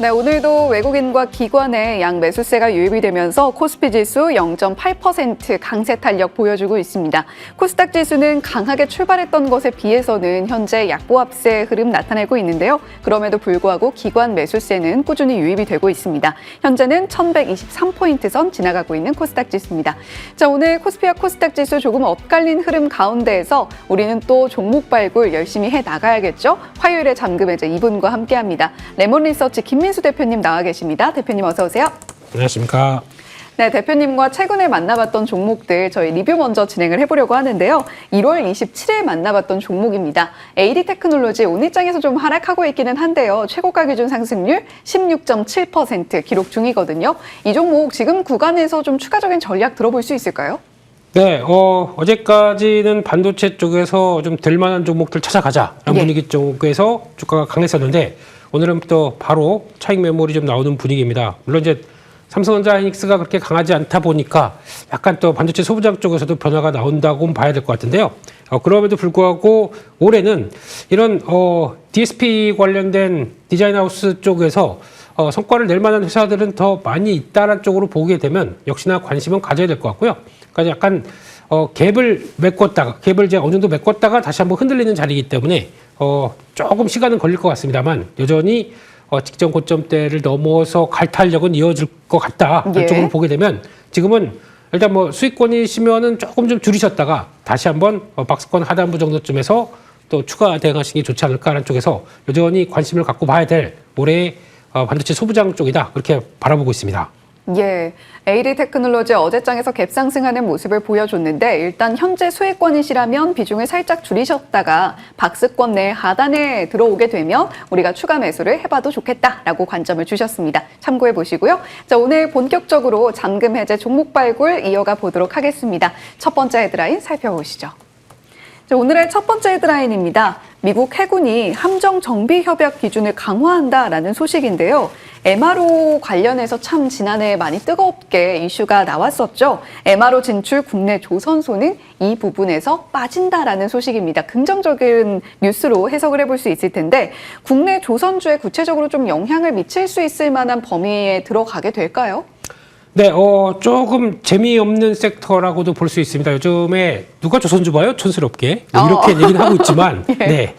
네, 오늘도 외국인과 기관의 양 매수세가 유입이 되면서 코스피 지수 0.8% 강세 탄력 보여주고 있습니다. 코스닥 지수는 강하게 출발했던 것에 비해서는 현재 약보합세 흐름 나타내고 있는데요. 그럼에도 불구하고 기관 매수세는 꾸준히 유입이 되고 있습니다. 현재는 1123포인트 선 지나가고 있는 코스닥 지수입니다. 자, 오늘 코스피와 코스닥 지수 조금 엇갈린 흐름 가운데에서 우리는 또 종목 발굴 열심히 해 나가야겠죠? 화요일에 잠금해제 이분과 함께합니다. 레몬 리서치 김민수 대표님 나와 계십니다. 대표님 어서 오세요. 안녕하십니까. 네, 대표님과 최근에 만나봤던 종목들 저희 리뷰 먼저 진행을 해보려고 하는데요. 1월 27일 만나봤던 종목입니다. AD 테크놀로지 오늘장에서 좀 하락하고 있기는 한데요. 최고가 기준 상승률 16.7% 기록 중이거든요. 이 종목 지금 구간에서 좀 추가적인 전략 들어볼 수 있을까요? 네, 어제까지는 반도체 쪽에서 좀 될만한 종목들 찾아가자라는 분위기 쪽에서 주가가 강했었는데 오늘은 또 바로 차익 메모리 좀 나오는 분위기입니다. 물론 이제 삼성전자 하이닉스가 그렇게 강하지 않다 보니까 약간 또 반도체 소부장 쪽에서도 변화가 나온다고 봐야 될 것 같은데요. 그럼에도 불구하고 올해는 이런 DSP 관련된 디자인하우스 쪽에서 성과를 낼 만한 회사들은 더 많이 있다는 쪽으로 보게 되면 역시나 관심은 가져야 될 것 같고요. 그러니까 약간 갭을 메꿨다가 갭을 이제 어느 정도 메꿨다가 다시 한번 흔들리는 자리이기 때문에 조금 시간은 걸릴 것 같습니다만 여전히 직전 고점대를 넘어서 갈 탄력은 이어질 것 같다. 이쪽으로 보게 되면 지금은 일단 뭐 수익권이시면은 조금 좀 줄이셨다가 다시 한번 박스권 하단부 정도쯤에서 또 추가 대응하시는 게 좋지 않을까라는 쪽에서 여전히 관심을 갖고 봐야 될 올해 반도체 소부장 쪽이다. 그렇게 바라보고 있습니다. 예, AD 테크놀로지 어제장에서 갭상승하는 모습을 보여줬는데 일단 현재 수익권이시라면 비중을 살짝 줄이셨다가 박스권 내 하단에 들어오게 되면 우리가 추가 매수를 해봐도 좋겠다라고 관점을 주셨습니다. 참고해 보시고요. 자, 오늘 본격적으로 잠금 해제 종목 발굴 이어가 보도록 하겠습니다. 첫 번째 헤드라인 살펴보시죠. 자, 오늘의 첫 번째 헤드라인입니다. 미국 해군이 함정 정비 협약 기준을 강화한다라는 소식인데요. MRO 관련해서 참 지난해 많이 뜨겁게 이슈가 나왔었죠. MRO 진출 국내 조선소는 이 부분에서 빠진다라는 소식입니다. 긍정적인 뉴스로 해석을 해볼 수 있을 텐데 국내 조선주에 구체적으로 좀 영향을 미칠 수 있을 만한 범위에 들어가게 될까요? 네, 조금 재미없는 섹터라고도 볼 수 있습니다. 요즘에 누가 조선주 봐요? 촌스럽게. 이렇게 얘기는 하고 있지만, 예. 네.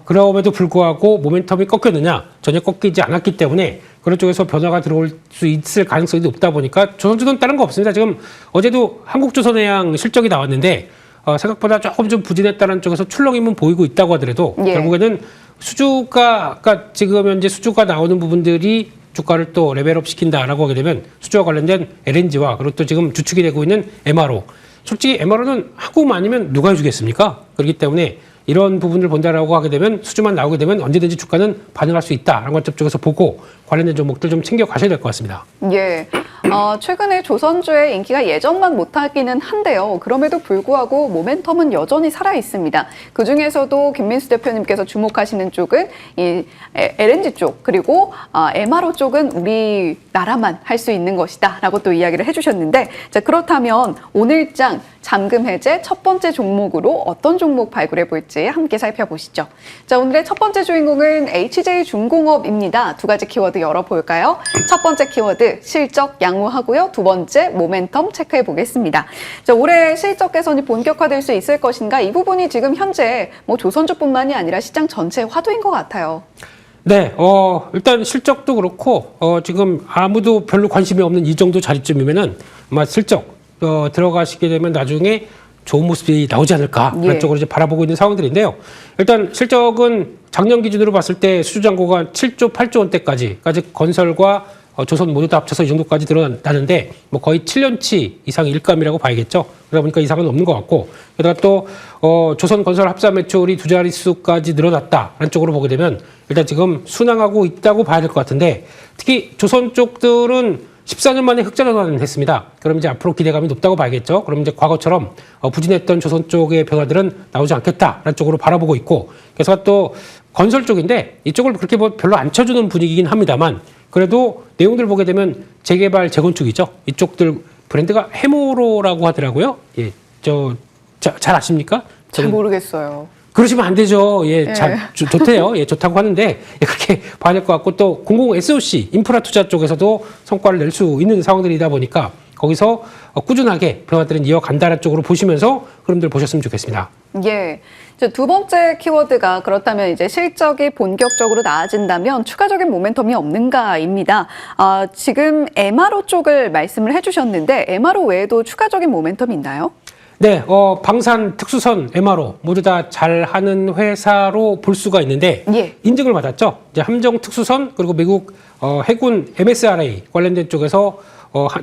그럼에도 불구하고 모멘텀이 꺾였느냐? 전혀 꺾이지 않았기 때문에 그런 쪽에서 변화가 들어올 수 있을 가능성이 높다 보니까 조선주는 다른 거 없습니다. 지금 어제도 한국조선해양 실적이 나왔는데, 생각보다 조금 좀 부진했다는 쪽에서 출렁임은 보이고 있다고 하더라도 결국에는 수주가, 그러니까 지금 현재 수주가 나오는 부분들이 주가를 또 레벨업 시킨다라고 하게 되면 수주와 관련된 LNG와 그리고 또 지금 주축이 되고 있는 MRO. 솔직히 MRO는 한국만 아니면 누가 해주겠습니까? 그렇기 때문에 이런 부분을 본다라고 하게 되면 수주만 나오게 되면 언제든지 주가는 반응할 수 있다라는 관점 쪽에서 보고 관련된 종목들 좀 챙겨 가셔야 될 것 같습니다. 예. 최근에 조선주의 인기가 예전만 못하기는 한데요. 그럼에도 불구하고 모멘텀은 여전히 살아 있습니다. 그중에서도 김민수 대표님께서 주목하시는 쪽은 이 LNG 쪽 그리고 MRO 쪽은 우리나라만 할 수 있는 것이다라고 또 이야기를 해주셨는데 자, 그렇다면 오늘장 잠금 해제 첫 번째 종목으로 어떤 종목 발굴해 볼지 함께 살펴보시죠. 자, 오늘의 첫 번째 주인공은 HJ중공업입니다. 두 가지 키워드 열어볼까요? 첫 번째 키워드 실적 양호하고요. 두 번째 모멘텀 체크해 보겠습니다. 자, 올해 실적 개선이 본격화될 수 있을 것인가? 이 부분이 지금 현재 뭐 조선주뿐만이 아니라 시장 전체의 화두인 것 같아요. 네, 일단 실적도 그렇고 지금 아무도 별로 관심이 없는 이 정도 자리쯤이면은 아마 실적 들어가시게 되면 나중에 좋은 모습이 나오지 않을까 그런 쪽으로 이제 바라보고 있는 상황들인데요. 일단 실적은 작년 기준으로 봤을 때 수주 잔고가 7조 8조 원대까지 건설과 조선 모두 다 합쳐서 이 정도까지 늘어나는데 뭐 거의 7년치 이상의 일감이라고 봐야겠죠. 그러다 보니까 이상은 없는 것 같고 게다가 또 조선 건설 합사 매출이 두 자릿수까지 늘어났다라는 쪽으로 보게 되면 일단 지금 순항하고 있다고 봐야 될 것 같은데 특히 조선 쪽들은 14년 만에 흑자 전환을 했습니다. 그럼 이제 앞으로 기대감이 높다고 봐야겠죠. 그럼 이제 과거처럼 부진했던 조선 쪽의 변화들은 나오지 않겠다라는 쪽으로 바라보고 있고 그래서 또 건설 쪽인데 이쪽을 그렇게 별로 안 쳐주는 분위기긴 합니다만 그래도 내용들 보게 되면 재개발, 재건축이죠. 이쪽들 브랜드가 해모로라고 하더라고요. 예, 잘 아십니까? 잘 모르겠어요. 그러시면 안 되죠. 예, 예. 좋대요. 예, 좋다고 하는데 예, 그렇게 봐야 될 것 같고 또 공공 SOC 인프라 투자 쪽에서도 성과를 낼 수 있는 상황들이다 보니까 거기서 꾸준하게 변화들은 이어간다는 쪽으로 보시면서 흐름들 보셨으면 좋겠습니다. 예. 이제 두 번째 키워드가 그렇다면 이제 실적이 본격적으로 나아진다면 추가적인 모멘텀이 없는가입니다. 지금 MRO 쪽을 말씀을 해주셨는데 MRO 외에도 추가적인 모멘텀이 있나요? 네, 방산, 특수선, MRO 모두 다 잘하는 회사로 볼 수가 있는데 예. 인증을 받았죠. 이제 함정 특수선 그리고 미국 해군 MSRA 관련된 쪽에서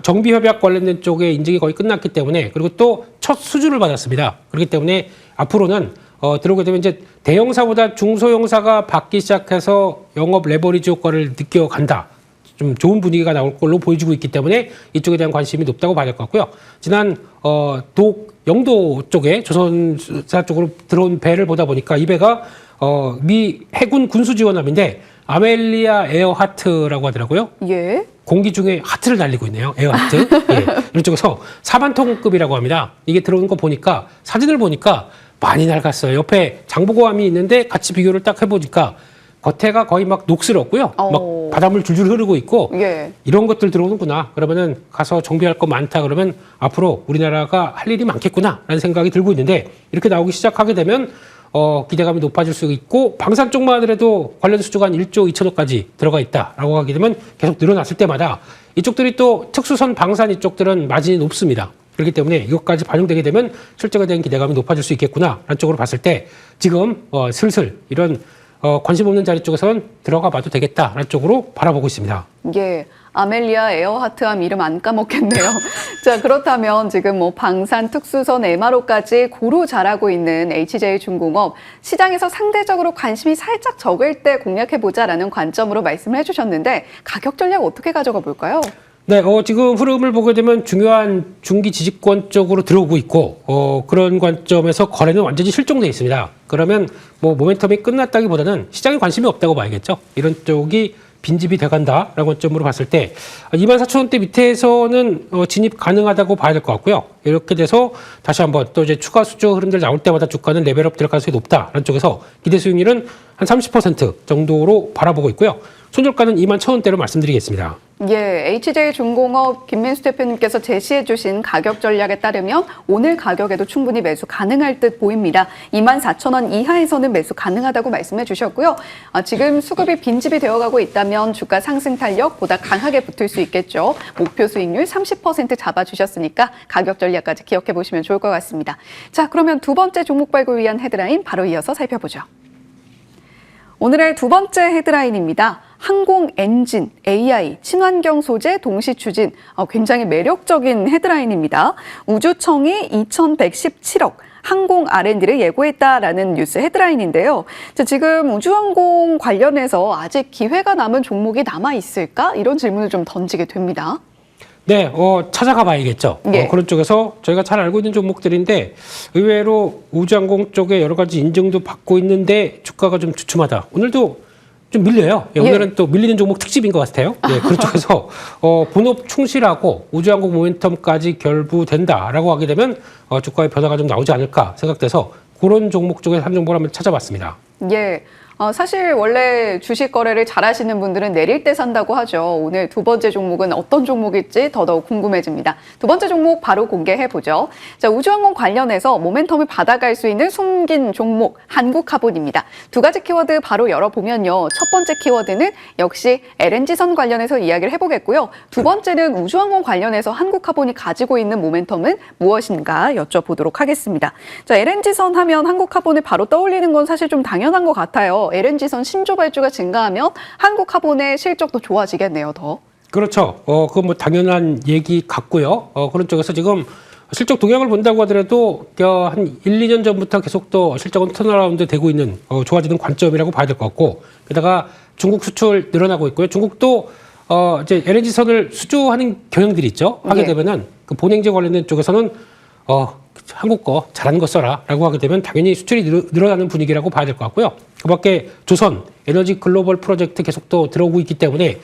정비 협약 관련된 쪽에 인증이 거의 끝났기 때문에 그리고 또 첫 수주를 받았습니다. 그렇기 때문에 앞으로는 들어오게 되면 이제 대형사보다 중소형사가 받기 시작해서 영업 레버리지 효과를 느껴간다. 좀 좋은 분위기가 나올 걸로 보여지고 있기 때문에 이쪽에 대한 관심이 높다고 봐야 될 것 같고요. 지난 영도 쪽에 조선사 쪽으로 들어온 배를 보다 보니까 이 배가 미 해군 군수지원함인데 아멜리아 에어하트라고 하더라고요. 예. 공기 중에 하트를 날리고 있네요. 에어하트. 예. 이런 쪽에서 4만톤급이라고 합니다. 이게 들어오는 거 보니까 사진을 보니까 많이 낡았어요. 옆에 장보고함이 있는데 같이 비교를 딱 해보니까 겉에가 거의 막 녹슬었고요. 막 바닷물 줄줄 흐르고 있고 예. 이런 것들 들어오는구나. 그러면은 가서 정비할 거 많다. 그러면 앞으로 우리나라가 할 일이 많겠구나라는 생각이 들고 있는데 이렇게 나오기 시작하게 되면 기대감이 높아질 수 있고 방산 쪽만 하더라도 관련 수주가 한 1조 2천억까지 들어가 있다라고 하게 되면 계속 늘어났을 때마다 이쪽들이 또 특수선 방산 이쪽들은 마진이 높습니다. 그렇기 때문에 이것까지 반영되게 되면 실적에 대한 기대감이 높아질 수 있겠구나라는 쪽으로 봤을 때 지금 슬슬 이런 관심 없는 자리 쪽에서는 들어가 봐도 되겠다라는 쪽으로 바라보고 있습니다. 예. 아멜리아 에어하트함 이름 안 까먹겠네요. 자, 그렇다면 지금 뭐 방산, 특수선, MRO까지 고루 잘하고 있는 HJ중공업 시장에서 상대적으로 관심이 살짝 적을 때 공략해보자라는 관점으로 말씀을 해주셨는데 가격 전략 어떻게 가져가 볼까요? 네, 지금 흐름을 보게 되면 중요한 중기 지지권 쪽으로 들어오고 있고, 그런 관점에서 거래는 완전히 실종돼 있습니다. 그러면 뭐 모멘텀이 끝났다기보다는 시장에 관심이 없다고 봐야겠죠. 이런 쪽이 빈집이 돼간다라는 관점으로 봤을 때 24,000원대 밑에서는 진입 가능하다고 봐야 될 것 같고요. 이렇게 돼서 다시 한번 또 이제 추가 수주 흐름들 나올 때마다 주가는 레벨업 될 가능성이 높다라는 쪽에서 기대 수익률은 한 30% 정도로 바라보고 있고요. 손절가는 21,000원대로 말씀드리겠습니다. 예, HJ중공업 김민수 대표님께서 제시해 주신 가격 전략에 따르면 오늘 가격에도 충분히 매수 가능할 듯 보입니다. 24,000원 이하에서는 매수 가능하다고 말씀해 주셨고요. 지금 수급이 빈집이 되어가고 있다면 주가 상승 탄력 보다 강하게 붙을 수 있겠죠. 목표 수익률 30% 잡아주셨으니까 가격 전략까지 기억해 보시면 좋을 것 같습니다. 자, 그러면 두 번째 종목 발굴 위한 헤드라인 바로 이어서 살펴보죠. 오늘의 두 번째 헤드라인입니다. 항공 엔진, AI, 친환경 소재 동시 추진. 굉장히 매력적인 헤드라인입니다. 우주청이 2,117억 항공 R&D를 예고했다라는 뉴스 헤드라인인데요. 자, 지금 우주항공 관련해서 아직 기회가 남은 종목이 남아 있을까? 이런 질문을 좀 던지게 됩니다. 네, 찾아가 봐야겠죠. 예. 그런 쪽에서 저희가 잘 알고 있는 종목들인데 의외로 우주항공 쪽에 여러 가지 인증도 받고 있는데 주가가 좀 주춤하다. 오늘도 좀 밀려요. 예, 오늘은 또 밀리는 종목 특집인 것 같아요. 예, 그런 쪽에서 본업 충실하고 우주항공 모멘텀까지 결부된다라고 하게 되면 주가의 변화가 좀 나오지 않을까 생각돼서 그런 종목 쪽에 한 종목을 한번 찾아봤습니다. 예. 사실 원래 주식 거래를 잘 하시는 분들은 내릴 때 산다고 하죠. 오늘 두 번째 종목은 어떤 종목일지 더더욱 궁금해집니다. 두 번째 종목 바로 공개해보죠. 자, 우주항공 관련해서 모멘텀을 받아갈 수 있는 숨긴 종목 한국카본입니다. 두 가지 키워드 바로 열어보면요. 첫 번째 키워드는 역시 LNG선 관련해서 이야기를 해보겠고요. 두 번째는 우주항공 관련해서 한국카본이 가지고 있는 모멘텀은 무엇인가 여쭤보도록 하겠습니다. 자, LNG선 하면 한국카본을 바로 떠올리는 건 사실 좀 당연한 것 같아요. LNG선 신조 발주가 증가하면 한국카본의 실적도 좋아지겠네요, 더. 그렇죠. 그건 뭐 당연한 얘기 같고요. 그런 쪽에서 지금 실적 동향을 본다고 하더라도 한 1, 2년 전부터 계속 또 실적은 턴어라운드 되고 있는 좋아지는 관점이라고 봐야 될 것 같고 게다가 중국 수출 늘어나고 있고요. 중국도 이제 LNG선을 수주하는 경향들이 있죠. 하게 되면은 그 본행제 관련된 쪽에서는 한국 거 잘하는 거 써라라고 하게 되면 당연히 수출이 늘어나는 분위기라고 봐야 될 것 같고요. 그밖에 조선 에너지 글로벌 프로젝트 계속 또 들어오고 있기 때문에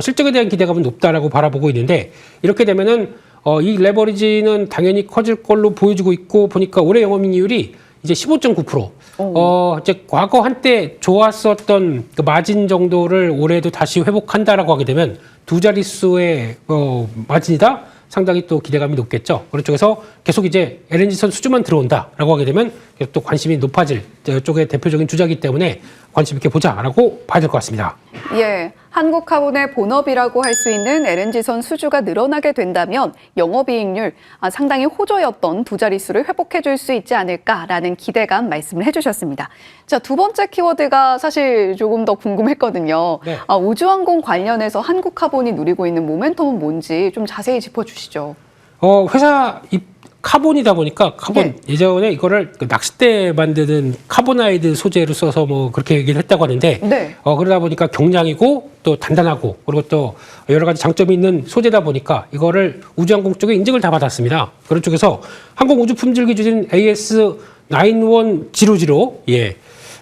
실적에 대한 기대감은 높다라고 바라보고 있는데 이렇게 되면은 이 레버리지는 당연히 커질 걸로 보여지고 있고 보니까 올해 영업이익률이 이제 15.9%. 이제 과거 한때 좋았었던 그 마진 정도를 올해도 다시 회복한다라고 하게 되면 두 자릿수의 마진이다? 상당히 또 기대감이 높겠죠. 그런 쪽에서 계속 이제 LNG선 수주만 들어온다라고 하게 되면 계속 또 관심이 높아질 쪽의 대표적인 주자이기 때문에 관심 있게 보자라고 봐야 될 것 같습니다. 예, 한국카본의 본업이라고 할 수 있는 LNG선 수주가 늘어나게 된다면 영업이익률 상당히 호조였던 두 자릿수를 회복해 줄 수 있지 않을까라는 기대감 말씀을 해주셨습니다. 자, 두 번째 키워드가 사실 조금 더 궁금했거든요. 네. 우주항공 관련해서 한국카본이 누리고 있는 모멘텀은 뭔지 좀 자세히 짚어주시죠. 회사 카본이다 보니까 카본 예전에 이거를 그 낚싯대 만드는 카보나이드 소재로 써서 뭐 그렇게 얘기를 했다고 하는데 네. 그러다 보니까 경량이고 또 단단하고 그리고 또 여러 가지 장점이 있는 소재다 보니까 이거를 우주항공 쪽에 인증을 다 받았습니다. 그런 쪽에서 항공우주품질 기준인 AS9100 예.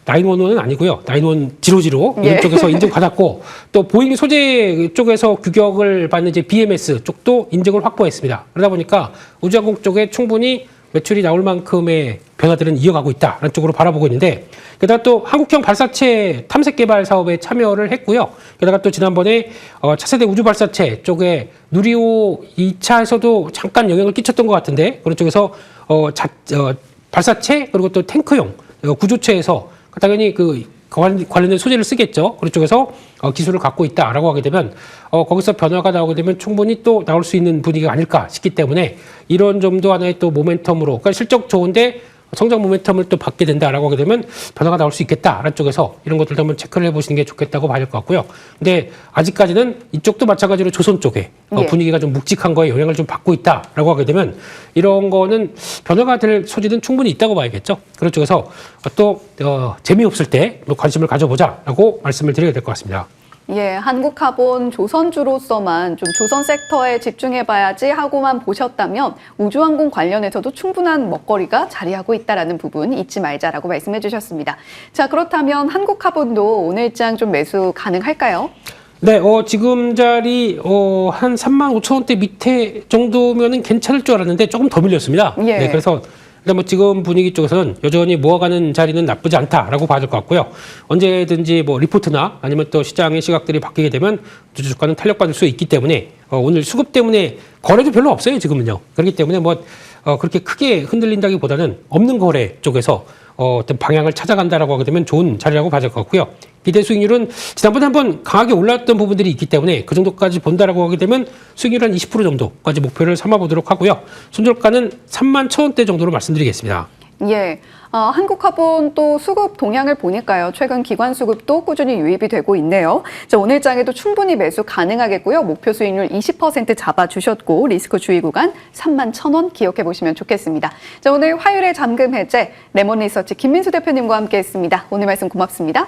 911은 아니고요. 91000 이런 쪽에서 인증받았고 또 보잉 소재 쪽에서 규격을 받는 이제 BMS 쪽도 인증을 확보했습니다. 그러다 보니까 우주항공 쪽에 충분히 매출이 나올 만큼의 변화들은 이어가고 있다라는 쪽으로 바라보고 있는데 게다가 또 한국형 발사체 탐색 개발 사업에 참여를 했고요. 게다가 또 지난번에 차세대 우주 발사체 쪽에 누리호 2차에서도 잠깐 영향을 끼쳤던 것 같은데 그런 쪽에서 발사체 그리고 또 탱크용 구조체에서 당연히 그 관련된 소재를 쓰겠죠. 그런 쪽에서 기술을 갖고 있다라고 하게 되면 거기서 변화가 나오게 되면 충분히 또 나올 수 있는 분위기가 아닐까 싶기 때문에 이런 점도 하나의 또 모멘텀으로 그러니까 실적 좋은데 성장 모멘텀을 또 받게 된다라고 하게 되면 변화가 나올 수 있겠다라는 쪽에서 이런 것들도 한번 체크를 해보시는 게 좋겠다고 봐야 될 것 같고요. 근데 아직까지는 이쪽도 마찬가지로 조선 쪽에 분위기가 좀 묵직한 거에 영향을 좀 받고 있다라고 하게 되면 이런 거는 변화가 될 소지는 충분히 있다고 봐야겠죠. 그런 쪽에서 또 재미없을 때 관심을 가져보자라고 말씀을 드려야 될 것 같습니다. 예, 한국카본 조선주로서만 좀 조선 섹터에 집중해봐야지 하고만 보셨다면 우주항공 관련해서도 충분한 먹거리가 자리하고 있다는 부분 잊지 말자라고 말씀해 주셨습니다. 자, 그렇다면 한국카본도 오늘장 좀 매수 가능할까요? 네, 지금 자리 한 35,000원대 밑에 정도면은 괜찮을 줄 알았는데 조금 더 밀렸습니다. 예. 네, 그래서 일단 뭐 지금 분위기 쪽에서는 여전히 모아가는 자리는 나쁘지 않다라고 봐야 될 것 같고요. 언제든지 뭐 리포트나 아니면 또 시장의 시각들이 바뀌게 되면 주가는 탄력받을 수 있기 때문에 오늘 수급 때문에 거래도 별로 없어요, 지금은요. 그렇기 때문에 뭐 그렇게 크게 흔들린다기보다는 없는 거래 쪽에서 어떤 방향을 찾아간다라고 하게 되면 좋은 자리라고 봐야 될 것 같고요. 기대 수익률은 지난번에 한번 강하게 올랐던 부분들이 있기 때문에 그 정도까지 본다라고 하게 되면 수익률 한 20% 정도까지 목표를 삼아보도록 하고요. 손절가는 31,000원대 정도로 말씀드리겠습니다. 예, 한국카본 또 수급 동향을 보니까요. 최근 기관 수급도 꾸준히 유입이 되고 있네요. 자, 오늘장에도 충분히 매수 가능하겠고요. 목표 수익률 20% 잡아주셨고 리스크 주의 구간 31,000원 기억해 보시면 좋겠습니다. 자, 오늘 화요일에 잠금 해제 레몬리서치 김민수 대표님과 함께했습니다. 오늘 말씀 고맙습니다.